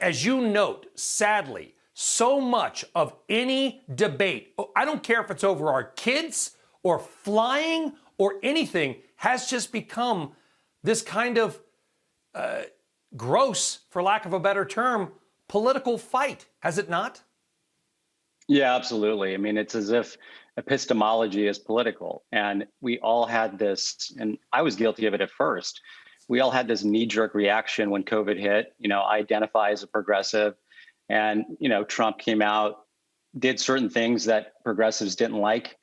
as you note, sadly, so much of any debate, I don't care if it's over our kids or flying or anything, has just become this kind of gross, for lack of a better term, political fight, has it not? Yeah, absolutely. I mean, it's as if epistemology is political. And we all had this, and I was guilty of it at first. We all had this knee-jerk reaction when COVID hit. I identify as a progressive. And, Trump came out, did certain things that progressives didn't like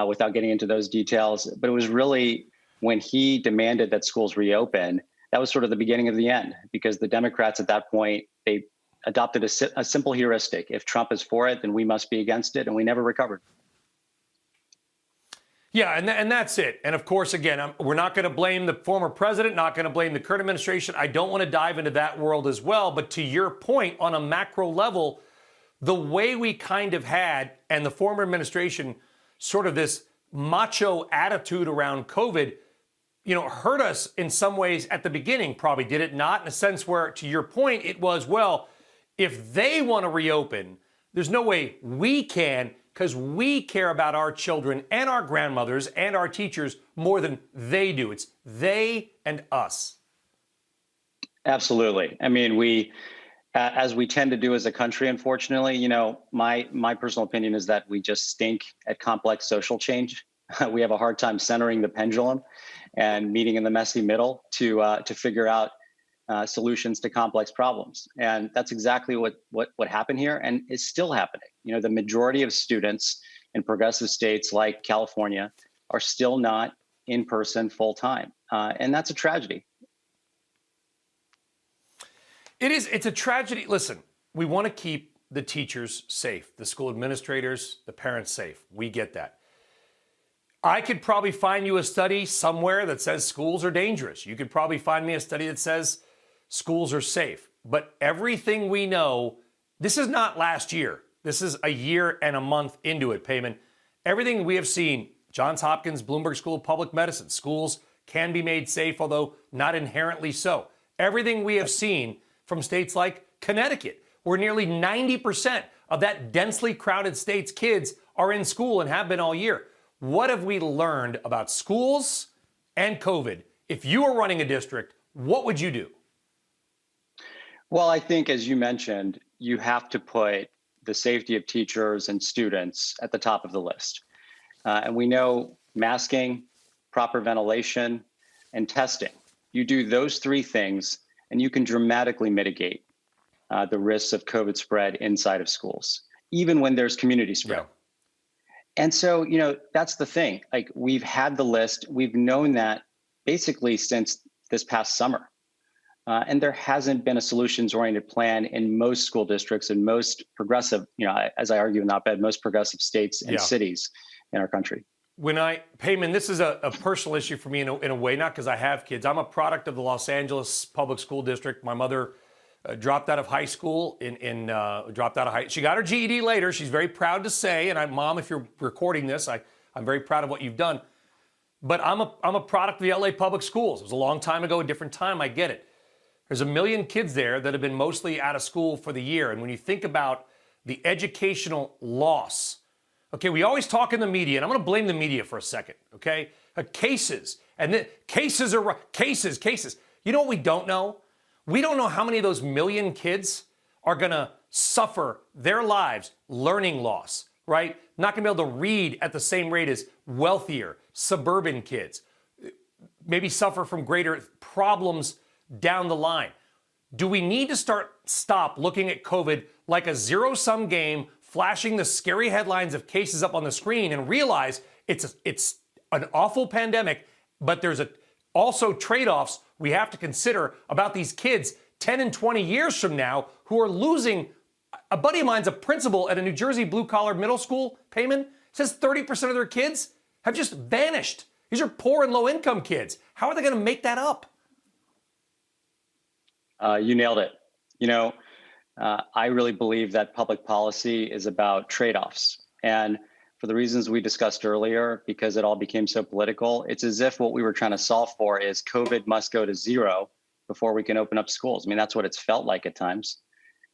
without getting into those details. But it was really when he demanded that schools reopen, that was sort of the beginning of the end, because the Democrats at that point, they adopted a simple heuristic. If Trump is for it, then we must be against it. And we never recovered. Yeah, and that's it. And of course, again, we're not going to blame the former president, not going to blame the current administration. I don't want to dive into that world as well. But to your point, on a macro level, the way we kind of had, and the former administration, sort of this macho attitude around COVID, hurt us in some ways at the beginning, probably, did it not? In a sense where, to your point, it was, well, if they want to reopen, there's no way we can, because we care about our children and our grandmothers and our teachers more than they do. It's they and us. Absolutely. I mean, we, as we tend to do as a country, unfortunately, my personal opinion is that we just stink at complex social change. We have a hard time centering the pendulum and meeting in the messy middle to figure out solutions to complex problems. And that's exactly what happened here, and is still happening. The majority of students in progressive states like California are still not in person full time. And that's a tragedy. It is. It's a tragedy. Listen, we want to keep the teachers safe, the school administrators, the parents safe. We get that. I could probably find you a study somewhere that says schools are dangerous. You could probably find me a study that says schools are safe. But everything we know, this is not last year. This is a year and a month into it, Payman. Everything we have seen, Johns Hopkins, Bloomberg School of Public Medicine, schools can be made safe, although not inherently so. Everything we have seen from states like Connecticut, where nearly 90% of that densely crowded state's kids are in school and have been all year. What have we learned about schools and COVID? If you were running a district, what would you do? Well, I think, as you mentioned, you have to put the safety of teachers and students at the top of the list. And we know masking, proper ventilation, and testing. You do those three things, and you can dramatically mitigate the risks of COVID spread inside of schools, even when there's community spread. Yeah. And so, that's the thing. Like, we've had the list. We've known that basically since this past summer. And there hasn't been a solutions-oriented plan in most school districts and most progressive, as I argue in the op-ed, most progressive states and cities in our country. Payman, this is a personal issue for me in a way, not because I have kids. I'm a product of the Los Angeles Public School District. My mother dropped out of high school. She got her GED later. She's very proud to say, and Mom, if you're recording this, I'm very proud of what you've done. But I'm a product of the LA Public Schools. It was a long time ago, a different time. I get it. There's 1 million kids there that have been mostly out of school for the year. And when you think about the educational loss, okay, we always talk in the media, and I'm going to blame the media for a second, okay? Cases, and then cases. You know what we don't know? We don't know how many of those 1 million kids are going to suffer their lives learning loss, right? Not going to be able to read at the same rate as wealthier suburban kids. Maybe suffer from greater problems down the line. Do we need to stop looking at COVID like a zero-sum game, flashing the scary headlines of cases up on the screen, and realize it's an awful pandemic, but there's also trade-offs we have to consider about these kids 10 and 20 years from now who are losing? A buddy of mine's a principal at a New Jersey blue-collar middle school, Payman, says 30% of their kids have just vanished. These are poor and low-income kids. How are they going to make that up? You nailed it. I really believe that public policy is about trade-offs. And for the reasons we discussed earlier, because it all became so political, it's as if what we were trying to solve for is COVID must go to zero before we can open up schools. I mean, that's what it's felt like at times.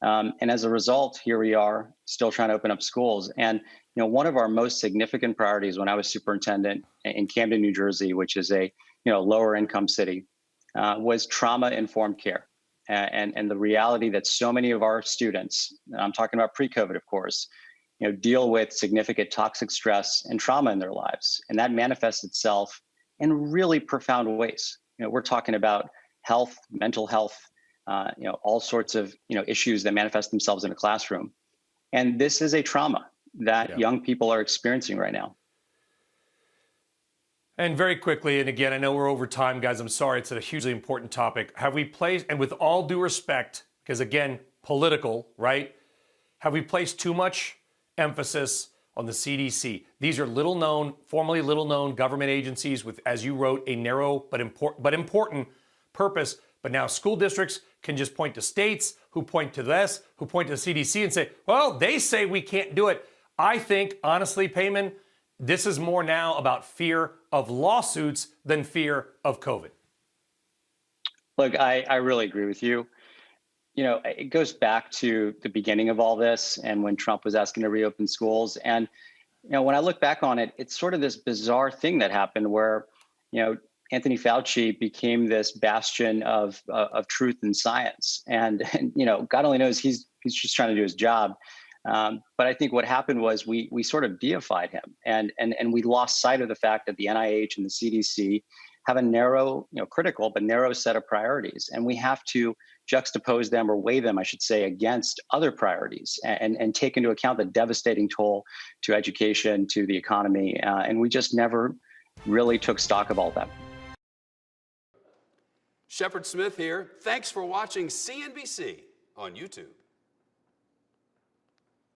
And as a result, here we are still trying to open up schools. And one of our most significant priorities when I was superintendent in Camden, New Jersey, which is a lower income city, was trauma-informed care. And the reality that so many of our students, and I'm talking about pre-COVID, of course, deal with significant toxic stress and trauma in their lives. And that manifests itself in really profound ways. We're talking about health, mental health, all sorts of issues that manifest themselves in a classroom. And this is a trauma that young people are experiencing right now. And very quickly, and again, I know we're over time, guys. I'm sorry. It's a hugely important topic. Have we placed, and with all due respect, because again, political, right? Have we placed too much emphasis on the CDC? These are little known, formerly little known government agencies with, as you wrote, a narrow but important purpose. But now school districts can just point to states who point to this, who point to the CDC and say, well, they say we can't do it. I think, honestly, Payman, this is more now about fear of lawsuits than fear of COVID. Look, I really agree with you. It goes back to the beginning of all this and when Trump was asking to reopen schools. And, when I look back on it, it's sort of this bizarre thing that happened where, Anthony Fauci became this bastion of truth and science. And God only knows he's just trying to do his job. But I think what happened was we sort of deified him and we lost sight of the fact that the NIH and the CDC have a narrow, critical, but narrow set of priorities. And we have to juxtapose them, or weigh them, I should say, against other priorities and take into account the devastating toll to education, to the economy. And we just never really took stock of all that. Shepard Smith here. Thanks for watching CNBC on YouTube.